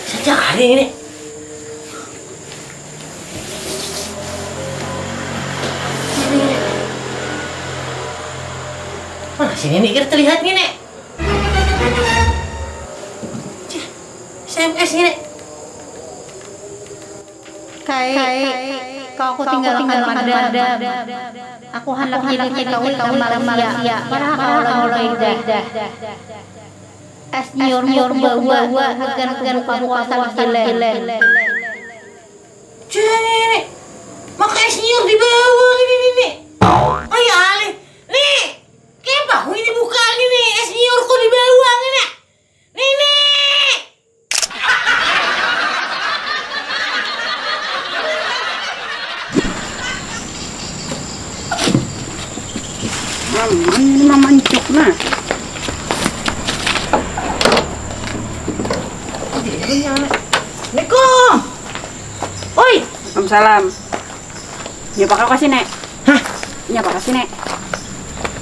Sejak hari ini. Mana si Nenek kira terlihat nih, Nek? SMS Nenek. Kau aku tinggal ada. Aku hendak jadi kau malam ya. Para kau indah. Es nyor bawa agar buka salah jelek. Nenek, maka es nyor di bawah ini, Nenek. Ayo Ale, nih, kenapa aku ini buka ini es nyor kok di bawah, Nenek? Nenek. Mama mancuk nah. Assalamualaikum. Oi. Waalaikumsalam. Nyapa kau kasih nek? Hah? Nyapa kasih nek?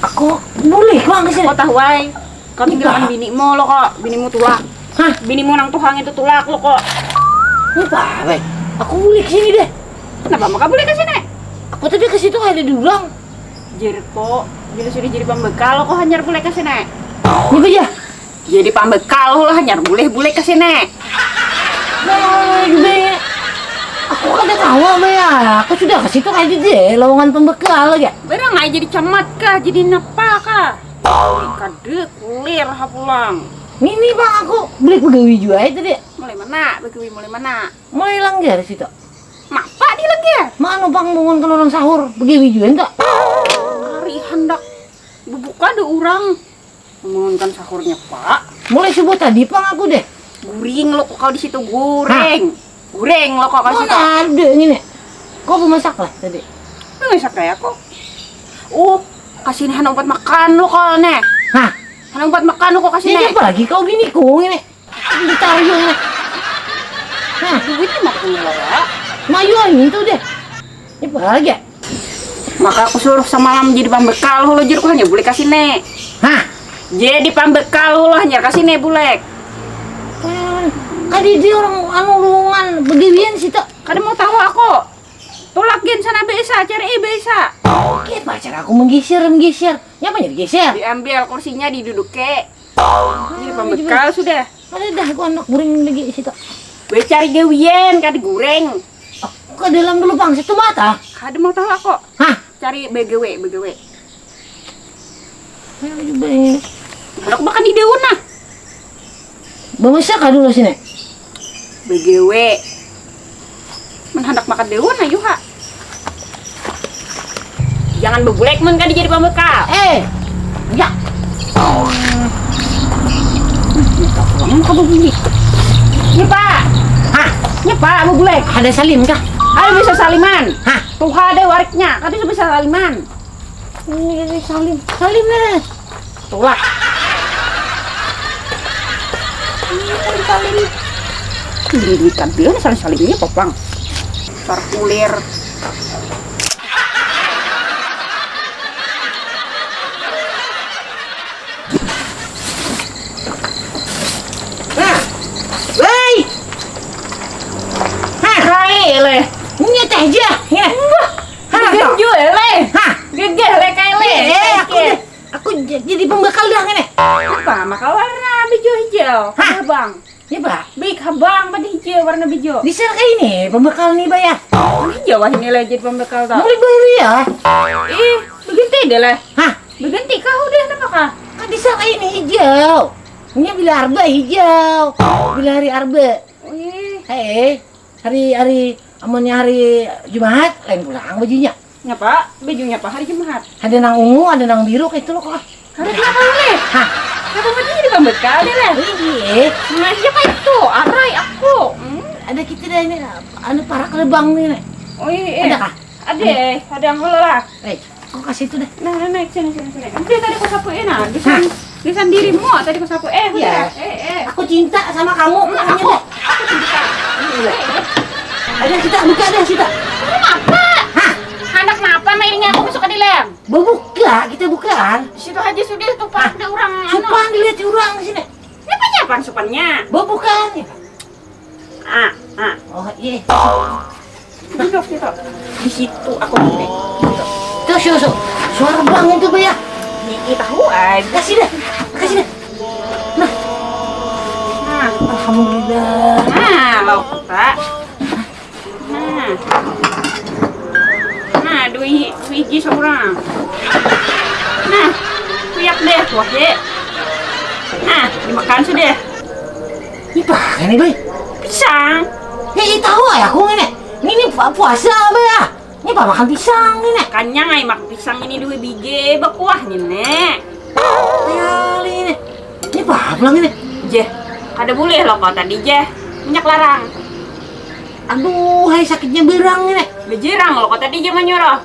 Aku boleh bang kesini. Kau tahu ay? Kau tinggalkan binimu lo kok, binimu tulak. Hah? Binimu nang tuhang itu tulak lo kok. Apa, Bay? Aku boleh kesini deh. Kenapa maka boleh kasih nek? Aku tadi ke situ ada dulang. Jadi kok, jadi sudah jadi pembekal lo kok hanyar boleh kasih nek? Ini aja. Jadi pembekal lo hanyar boleh kasih nek. Bay. Aku kan udah tahu, Bay. Aku sudah ke situ kayak di lowongan pembekal ya. Berang ay jadi camat kah? Jadi napa kah? Kade kulir ha pulang. Ini bang aku beli pegawai juga itu deh. Mulai mana? Begawi mulai mana? Mulai langgar situ. Mapa di lagi ya? Mana bang bangun kalau orang sahur pegawai juga enggak? Hari hendak buka ada orang memohonkan sahurnya pak. Mulai subuh tadi bang aku deh. Guring lo kok kau di situ goreng. Goreng lo kok kau situ. Mana ada ini nek. Kau pemasak lah tadi. Nggak kayak kok. Oh, kasih nih obat makan lo kok nih. Hah? Obat makan lo kok kasih Ini nih. apa lagi kau bini ku ini? Ditaruh nek. Hah? Duitnya makan lo ya. Mayuan itu deh. Ini apa lagi ya? Maka aku suruh semalam jadi pembekal lo jadi hanya boleh kasih nih. Hah? Jadi pembekal lo hanya kasih nih boleh. Kadi dia orang anu lowongan begiwian situ. Kada mau tahu aku. Tolak gen sana bisa cari bisa. Oke, pacar aku menggeser. Nyapa nya digeser? Diambil kursinya diduduk ke. Jadi pembekal sudah. Ada dah aku anak goreng lagi di situ. Gue cari gawian kada goreng. Aku ke dalam dulu bang, situ mata. Kada mau tahu aku. Hah? Cari BGW. Ayo bang. Aku makan di dewan nah. Bamasak dulu sini. BGW. Menhendak makan dewan ayo ha. Jangan bebulek men kan jadi pembekal. Ya. Kamu begini. Nih Pak. Hah? Nih Pak, bebulek. Ada salim kah? Ayo bisa saliman. Hah? Tuh ada wariknya. Kan bisa saliman. Ini salim. Salim lah. Tolak. Salim. Duit kan dia salimnya popang. Sarkulir. Nah. Woi. Hah? Hai le. Ini teh aja. Ya. Hah? Genju le. Hah? Gegeh le kayak le. Aku jadi pembekal dah ini. Apa? Maka warna hijau hijau. Hah? Bang. Ya, Pak. Baik habang pada hijau warna hijau. Bisa kayak ini pembekal nih, bayar. Hijau wah ini lah jadi pembekal tau. Boleh bayar ya? Berganti deh lah. Hah? Berganti kah udah apa kah? Kan bisa kayak ini hijau. Ini bila arba hijau. Bila hari arba. Hari amannya hari Jumat lain pulang bajunya. Nyapa? Bajunya apa? Hari Jumat. Ada nang ungu, ada nang biru kayak itu loh kok. Hari kenapa le? Hah? Kenapa mati jadi pembekal deh lah? Iya. Nah siapa itu? Arai aku. Ada kita dah ini, ada para kelebang nih, Nek. Oh iya. Ada kah? Ada yang lelah. Aku kasih itu deh. Nah, naik sini. Nanti tadi kau sapu enak. Desain dirimu tadi kau sapu Iya. Aku cinta sama kamu. Aku cinta. Ada kita buka deh kita. Apa? Hah? Lem. Buka, kita bukan. Situ aja sudah tuh Pak, ada orang Supan dilihat orang di sini. Apanya apaan supannya? Bukan. Ah. Oh iya. Duduk situ. Di situ aku pakai. Tuh, suara bang itu Bay ya. Dikit tahu aja. Kasih dah. Nah, alhamdulillah. Nah, lauk Pak. Nah, dua hiji seorang. Nah, kuyak deh, wah deh. Nah, dimakan sudah. Ini pakai nih Bay. Pisang. Ya, tahu ya aku ini puasa Bay ya. Ini pak makan pisang ini. Kanyang ay mak pisang ini dua biji bakuah nih nek. Ya ini. Ini pak pulang ini. Jeh, kada boleh loh kau tadi jeh. Minyak larang. Aduh, hai sakitnya berang ini. Bejerang loh kau tadi jeh menyuruh.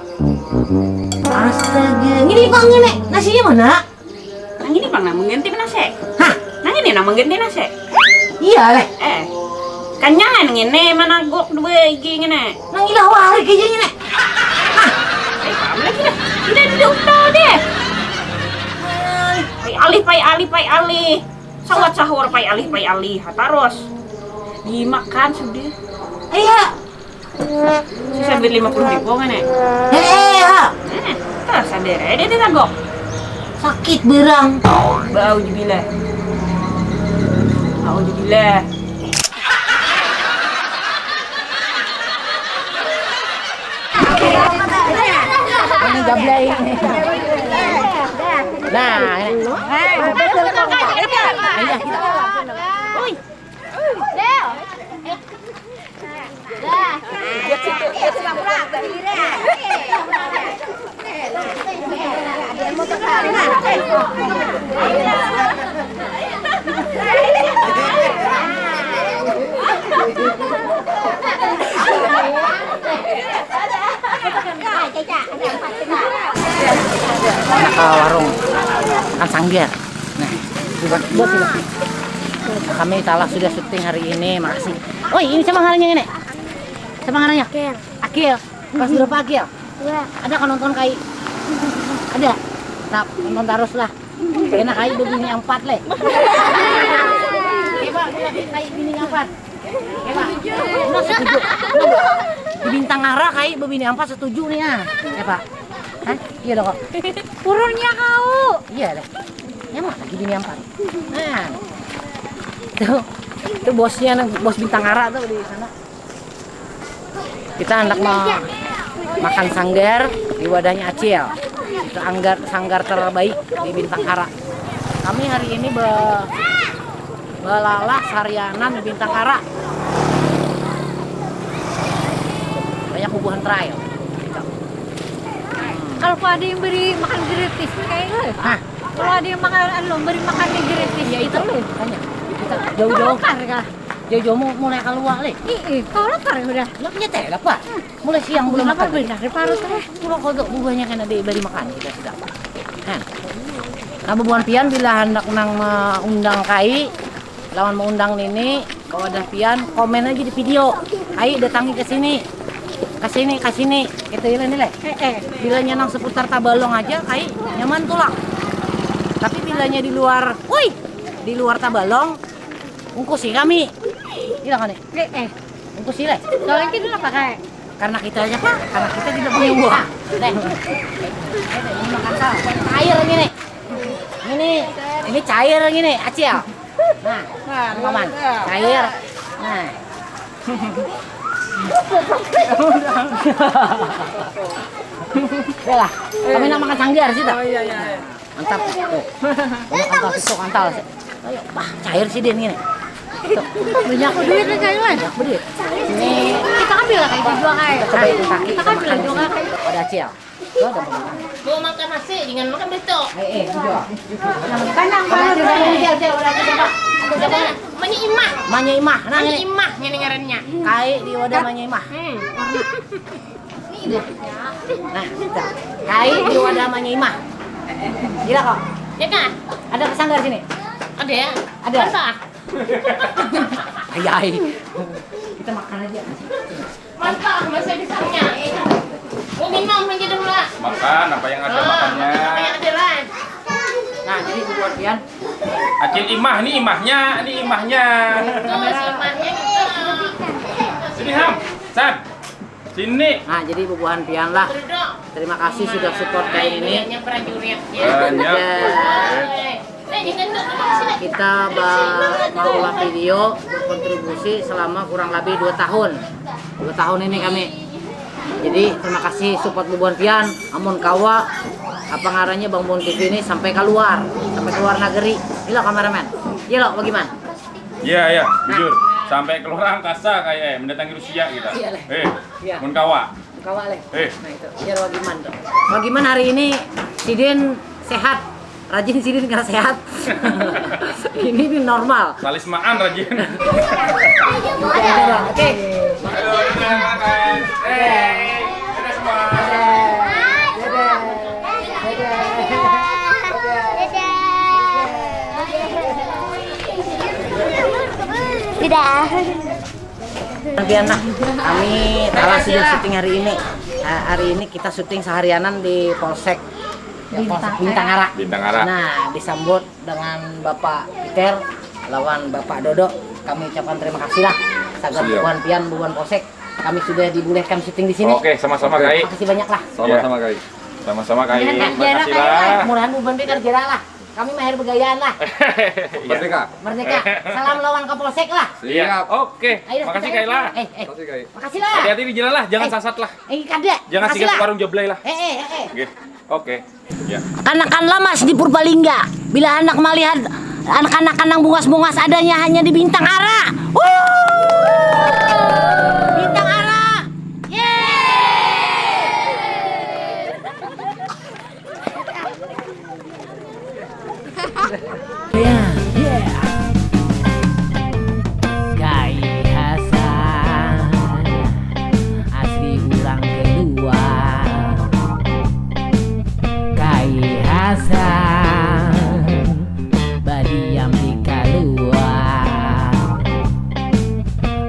Astaga, ini bang ini. Nasinya mana? Nang ini bang nak mengganti nasi. Hah? Nang ini nak mengganti nasi. Iya leh. Kanyangan ngene mana gok dua iki ngene. Nang ilah wari kayaknya ini. Paham lagi dah. Tidak duduk tau deh. Pai alih. Sawat sahur pai alih. Terus dimakan sudah. Iya. Sisa duit 50.000 ngene. Ha. Terus sadar dia ditagok. Sakit berang. Bau jubilah. Ini gablay ini. Nah, ini. Warung makan sanggar. Nah, buat sini. Kami salah sudah syuting hari ini, makasih. Oh, ini sama harinya ini. Sama harinya. Akil. Pas berapa Akil? Ada kan nonton kai? Ada. Nah, nonton terus lah. Enak kai begini yang 4 le. Coba kai begini yang 4. Coba. Setuju. Di Bintang Ara kai begini yang 4 setuju nih ya. Ya Pak. Hah? Iya dong kok. Purunnya kau. Iya deh. Ya mah lagi begini yang 4. Nah. Tuh bosnya, bos Bintang Ara tuh di sana. Kita hendak makan sanggar di wadahnya Acil. Itu sanggar terbaik di Bintang Ara. Kami hari ini belalah sarianan di Bintang Ara. Banyak hubungan trail. Kalau ada yang beri makan gratis kayaknya. Hah? Kalau ada yang beri makan gratis Ya itu loh, tanya. Kita jauh-jauh jauh-jauh mulai keluar le. Kalau lapar udah. Lo punya teh apa? Mulai siang belum makan. Benar, parut teh. Pulau kodok buahnya kan ada beri makan kita sudah. Kan. Nah, bubuhan pian bila hendak nang undang kai, lawan mau undang Nini, kalau ada pian komen aja di video. Kai datangi ke sini. Ke sini. Kita ini le. Bila nang seputar Tabalong aja kai nyaman tulak. Tapi bilanya di luar Tabalong, ungkusi kami. Iya kan nih? Ungkusi le. Soalnya kita udah pakai. Karena kita aja Pak, karena kita tidak punya uang. Ini makan sal. Cair gini. Ini cair gini, Acil. Nah, Maman, cair. Nah. Udah lah, kami nak makan sanggar sih tak? Iya. Mantap. Tuh. Banyak antal. Ayo, Pak, cair sih dia gini. Tuh. Banyak duit nih kayaknya. Banyak duit. Ini Kita ambil lah kayak dua kayak. kita cobain kaki. Kita ambil lah dua kayak. Ada Acil. Tuh, ada makan. Mau makan nasi, jangan makan beto. Hijau. Kanang parut. Ada Manya Imah. Manya Imah, nah Manya ini. Imah ini ngarannya. Kai di wadah Manya Imah. Nah, kita. Kai di wadah Manya Imah. Gila kok. Ya kan? Ada pesanggar sini. Ada ya? Ada. Masa? Ayai. Kita makan aja. Mantap, masih bisanya. Mau minum aja dulu lah. Makan apa yang ada makannya. Apa yang ada lah? Nah, jadi bubuhan pian. Acil imah, ini imahnya, ini imahnya. Tuh, si imahnya gitu. Sini Ham, San. Sini. Nah, jadi bubuhan pian lah. Duduk. Terima kasih sudah support kayak ini. Yang prajurit. Banyak. Jangan duduk sini. Kita mau ulah video berkontribusi selama kurang lebih 2 tahun. 2 tahun ini kami. Jadi terima kasih support bubuhan pian. Amun kawa apa ngarannya Bang Bon TV ini sampai keluar negeri. Iya kameramen. Iya lo bagaimana? Iya, iya, jujur. Sampai keluar angkasa kayak mendatangi Rusia kita. Iya, Le. Iya. Mun kawa. Kawa le. Eh. Nah itu. Iya bagaimana tuh? Bagaimana hari ini Sidin sehat? Rajin Sidin karena sehat. Ini normal. Salismaan rajin. Oke. Ayo, kita makan. Dadah semua. Biana, kami telah sudah syuting hari ini. Nah, hari ini kita syuting seharianan di Polsek Bintang Ara. Bintang Ara. Nah, disambut dengan Bapak Peter lawan Bapak Dodo. Kami ucapkan terima kasih lah. Sagar Siap. bubuhan pian, bubuhan Polsek. Kami sudah dibolehkan syuting di sini. Oke, sama-sama Kai. Terima kasih banyak lah. Sama-sama Kai. Sama-sama Kai. Makasih lah. lah. Mudahan bubuhan pian kerja lah. Kami mahir bergayaan lah. Merdeka. Merdeka. Salam lawan Kapolsek lah. Siap. Oke. Ayo, Makasih Kai lah. Makasih lah. Hati-hati di jalan lah, jangan sasat lah. Kada. Jangan Makasih singgah lah. ke warung Jablay lah. Oke. Oke. Ya. Kanakan lamas di Purbalingga. Bila anak melihat anak-anak yang bungas-bungas adanya hanya di Bintang Ara. Bintang Ara. Kai Hasan asli urang kedua. Kai Hasan badiam di kaluar.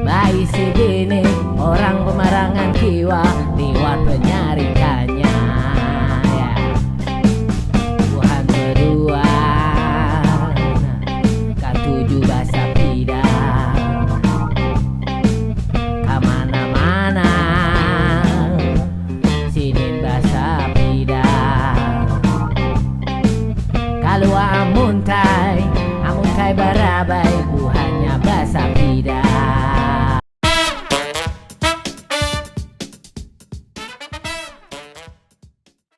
Bayi segini orang pemarangan kiwa lewat penyarikannya ya. Tuhan berdua katujuh bahasa pidang kamana-mana Sidin bahasa pidang kalau amun kai barabai